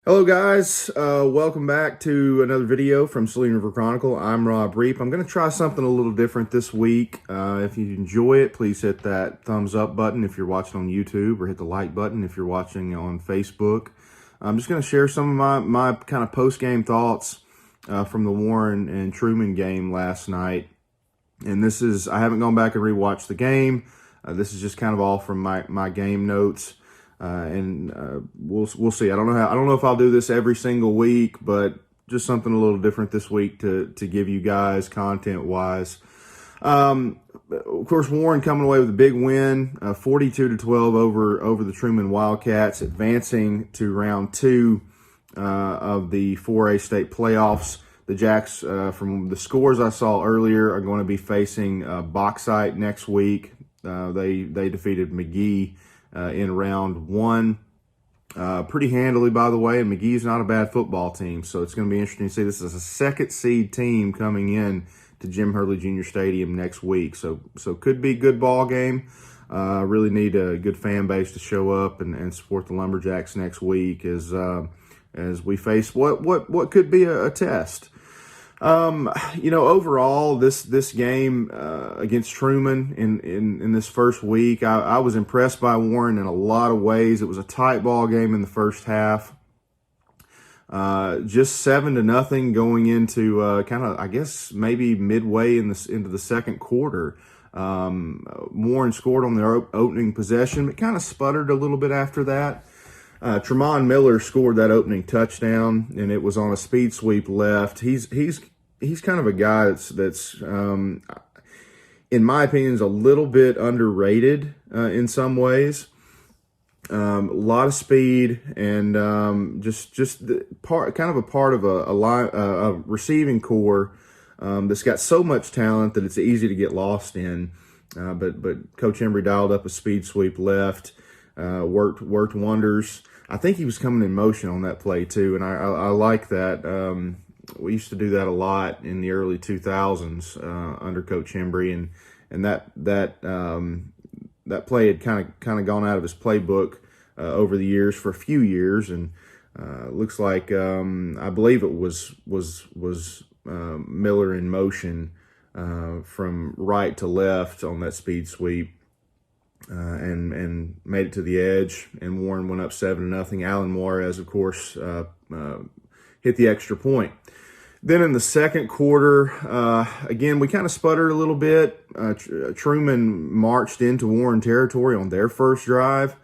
Hello guys, welcome back to another video from Saline Chronicle. I'm Reep. I'm going to try something a little different this week. If you enjoy it, please hit that thumbs up button if you're watching on YouTube, or hit the like button if you're watching on Facebook. I'm just going to share some of my kind of post-game thoughts from the Warren and Trumann game last night. And this is, I haven't gone back and rewatched the game. This is just kind of all from my game notes. We'll see. I don't know if I'll do this every single week, but just something a little different this week to give you guys content wise. Of course, Warren coming away with a big win, 42-12 over the Trumann Wildcats, advancing to round 2 of the 4A state playoffs. The Jacks, from the scores I saw earlier, are going to be facing Bauxite next week. They defeated McGee in round 1 pretty handily, by the way, and McGee's not a bad football team, so it's going to be interesting to see. This is a second seed team coming in to Jim Hurley Jr. Stadium next week, so could be a good ball game. Really need a good fan base to show up and support the Lumberjacks next week as we face what could be a test. Overall, this game against Trumann in this first week, I was impressed by Warren in a lot of ways. It was a tight ball game in the first half. Just 7-0 going into kind of, I guess, maybe midway into the second quarter. Warren scored on their opening possession, but kind of sputtered a little bit after that. Trumann Miller scored that opening touchdown, and it was on a speed sweep left. He's kind of a guy that's in my opinion, is a little bit underrated in some ways. A lot of speed and just kind of a part of a receiving core that's got so much talent that it's easy to get lost in. But Coach Embry dialed up a speed sweep left, worked wonders. I think he was coming in motion on that play too, and I like that. We used to do that a lot in the early 2000s under Coach Embry, and that play had kind of gone out of his playbook over the years for a few years, and looks like I believe it was Miller in motion from right to left on that speed sweep. And made it to the edge, and Warren went up 7-0. Alan Juarez, of course, hit the extra point. Then in the second quarter, again, we kind of sputtered a little bit. Trumann marched into Warren territory on their first drive,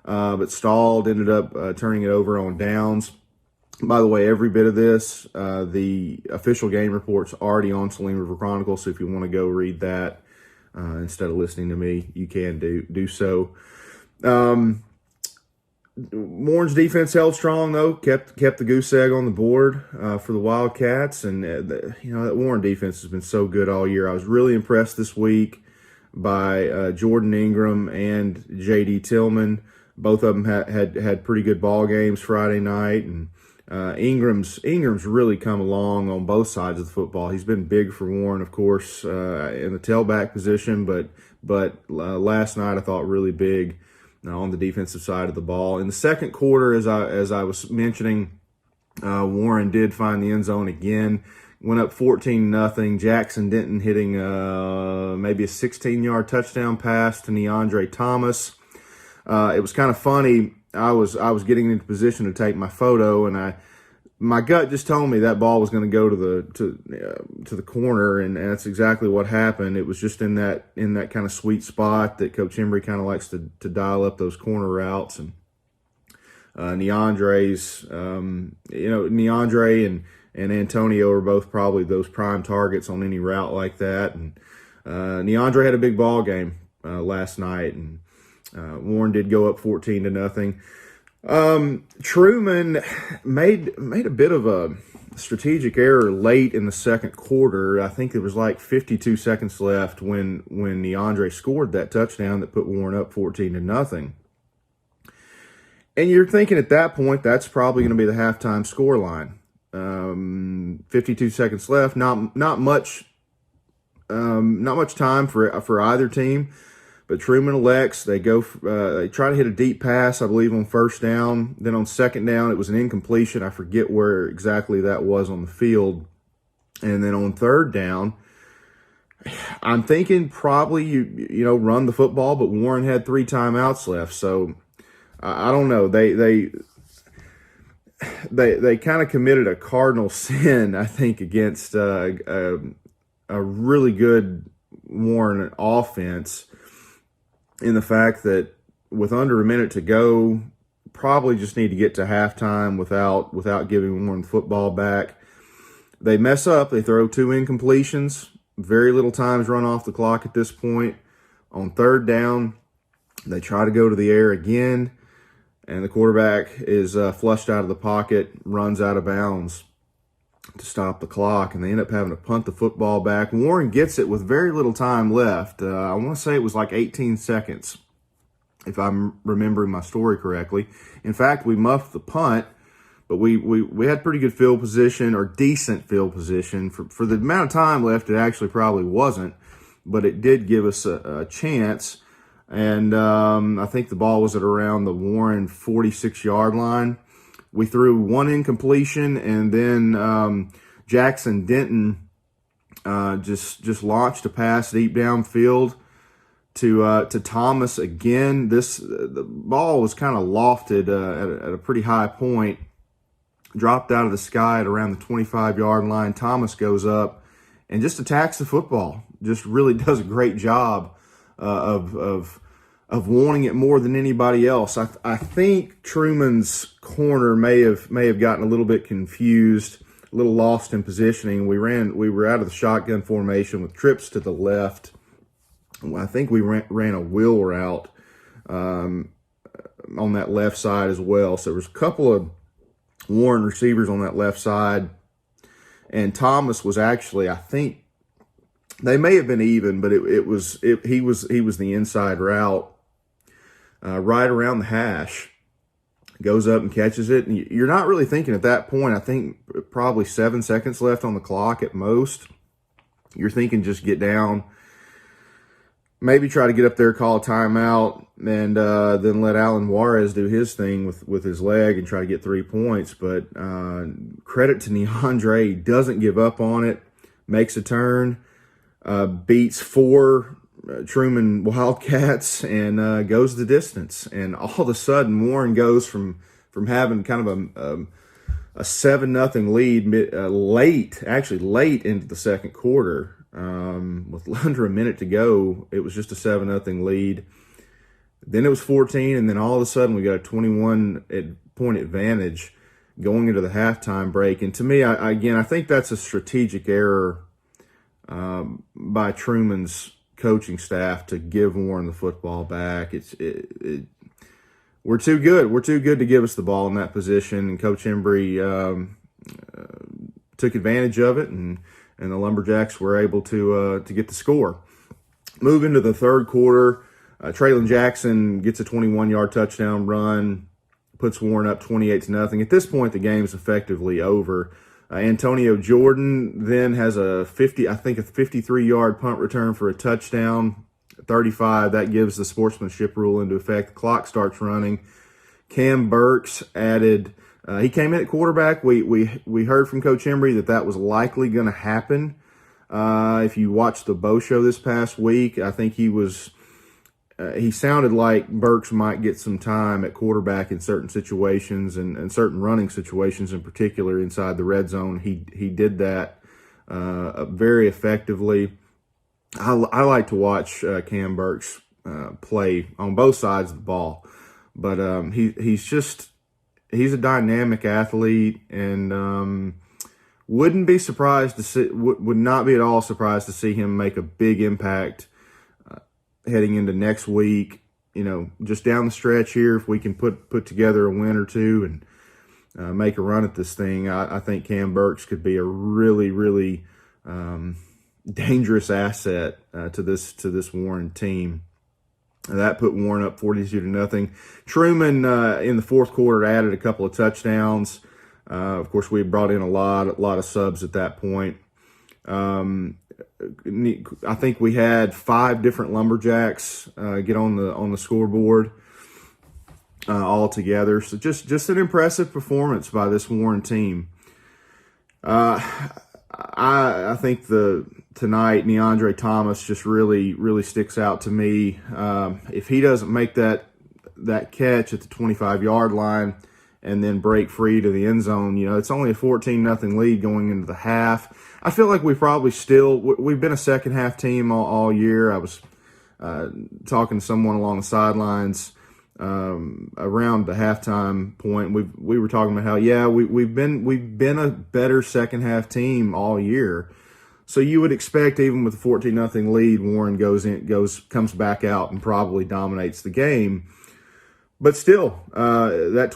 but stalled, ended up turning it over on downs. By the way, every bit of this, the official game report's already on Saline River Chronicle, so if you want to go read that, instead of listening to me, you can do so. Warren's defense held strong, though, kept the goose egg on the board for the Wildcats, and that Warren defense has been so good all year. I was really impressed this week by Jordan Ingram and J.D. Tillman. Both of them had pretty good ball games Friday night, and Ingram's really come along on both sides of the football. He's been big for Warren, of course, in the tailback position, but last night I thought really big on the defensive side of the ball. In the second quarter, as I was mentioning, Warren did find the end zone again. Went up 14-0. Jackson Denton hitting maybe a 16-yard touchdown pass to Neandre Thomas. It was kind of funny. I was getting into position to take my photo, and my gut just told me that ball was going to go to the corner, and that's exactly what happened. It was just in that kind of sweet spot that Coach Embry kind of likes to dial up those corner routes. And Neandre and Antonio are both probably those prime targets on any route like that. And Neandre had a big ball game last night, and Warren did go up 14-0. Trumann made a bit of a strategic error late in the second quarter. I think it was like 52 seconds left when Neandre scored that touchdown that put Warren up 14-0. And you're thinking at that point that's probably going to be the halftime score line. 52 seconds left, not much time for either team. But Trumann elects. They try to hit a deep pass, I believe, on first down. Then on second down, it was an incompletion. I forget where exactly that was on the field. And then on third down, I'm thinking probably you know run the football, but Warren had 3 timeouts left, so I don't know. They kind of committed a cardinal sin, I think, against a really good Warren offense, in the fact that with under a minute to go, probably just need to get to halftime without giving Warren the football back. They mess up. They throw 2 incompletions. Very little time's run off the clock at this point. On third down, they try to go to the air again, and the quarterback is flushed out of the pocket, runs out of bounds to stop the clock, and they end up having to punt the football back. Warren gets it with very little time left. I want to say it was like 18 seconds, if I'm remembering my story correctly. In fact, we muffed the punt, but we had pretty good field position, or decent field position. For the amount of time left, it actually probably wasn't, but it did give us a chance. And I think the ball was at around the Warren 46-yard line. We threw 1 incompletion, and then Jackson Denton just launched a pass deep downfield to Thomas again. The ball was kind of lofted at a pretty high point, dropped out of the sky at around the 25-yard line. Thomas goes up and just attacks the football. Just really does a great job of wanting it more than anybody else. I think Trumann's corner may have gotten a little bit confused, a little lost in positioning. We were out of the shotgun formation with trips to the left. I think we ran a wheel route on that left side as well. So there was a couple of Warren receivers on that left side, and Thomas was actually, I think they may have been even, but he was the inside route, right around the hash, goes up and catches it. And you're not really thinking at that point, I think probably 7 seconds left on the clock at most. You're thinking just get down, maybe try to get up there, call a timeout, and then let Alan Juarez do his thing with his leg and try to get 3 points. But credit to Neandre, he doesn't give up on it, makes a turn, beats 4 Trumann Wildcats, and goes the distance. And all of a sudden, Warren goes from having kind of a 7-0 lead, late into the second quarter. With under a minute to go, it was just a 7-0 lead. Then it was 14, and then all of a sudden we got a 21-point advantage going into the halftime break. And to me, I think that's a strategic error by Trumann's coaching staff to give Warren the football back. We're too good. We're too good to give us the ball in that position, and Coach Embry took advantage of it, and the Lumberjacks were able to get the score. Move into the third quarter. Traylon Jackson gets a 21-yard touchdown run, puts Warren up 28-0. At this point, the game is effectively over. Antonio Jordan then has a 53-yard punt return for a touchdown. 35, that gives the sportsmanship rule into effect. The clock starts running. Cam Burks added. He came in at quarterback. We heard from Coach Embry that was likely going to happen. If you watched the Bo Show this past week, I think he sounded like Burks might get some time at quarterback in certain situations and certain running situations in particular inside the red zone. He did that very effectively. I like to watch Cam Burks play on both sides of the ball, but he's a dynamic athlete, and would not be at all surprised to see him make a big impact heading into next week. Just down the stretch here, if we can put together a win or two and make a run at this thing, I think Cam Burks could be a really, really dangerous asset to this Warren team. That put Warren up 42-0. Trumann in the fourth quarter added a couple of touchdowns. Of course, we brought in a lot of subs at that point. I think we had 5 different Lumberjacks get on the scoreboard all together. So just an impressive performance by this Warren team. I think tonight Neandre Thomas just really sticks out to me. If he doesn't make that catch at the 25-yard line and then break free to the end zone, it's only a 14-0 lead going into the half. I feel like we've been a second half team all year. I was talking to someone along the sidelines around the halftime point. We were talking about how we've been a better second half team all year. So you would expect, even with a 14-0 lead, Warren comes back out and probably dominates the game. But still, that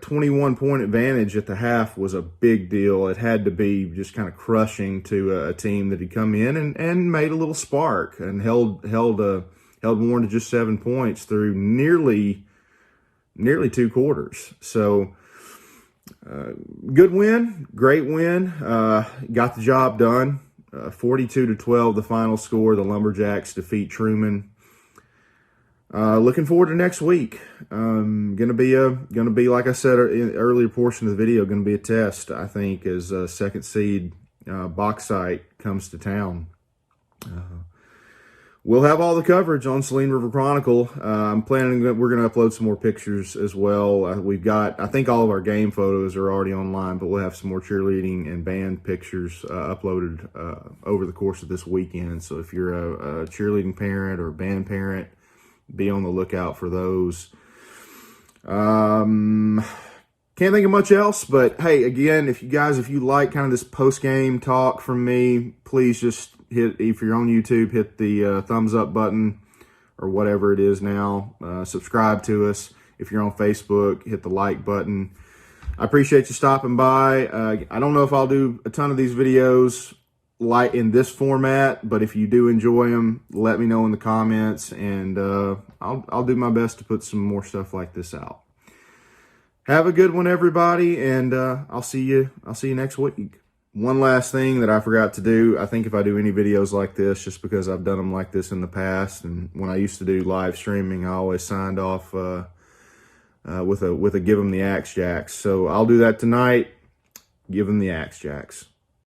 21-point advantage at the half was a big deal. It had to be just kind of crushing to a team that had come in and made a little spark and held Warren to just 7 points through nearly 2 quarters. So good win, great win. Got the job done. 42-12, the final score. The Lumberjacks defeat Trumann. Looking forward to next week. Gonna be like I said in the earlier portion of the video, gonna be a test, I think, as second seed Bauxite comes to town. We'll have all the coverage on Saline River Chronicle. I'm planning that we're going to upload some more pictures as well. I think all of our game photos are already online, but we'll have some more cheerleading and band pictures uploaded over the course of this weekend. So if you're a cheerleading parent or a band parent, be on the lookout for those. Can't think of much else, but hey, again, if you like kind of this post-game talk from me, please just if you're on YouTube, hit the thumbs up button or whatever it is now. Subscribe to us. If you're on Facebook, hit the like button. I appreciate you stopping by. I don't know if I'll do a ton of these videos like in this format, but if you do enjoy them, let me know in the comments, and I'll do my best to put some more stuff like this out. Have a good one, everybody, and I'll see you next week. One last thing that I forgot to do. I think if I do any videos like this, just because I've done them like this in the past, and when I used to do live streaming, I always signed off with a give them the Axe Jacks. So I'll do that tonight. Give them the Axe Jacks.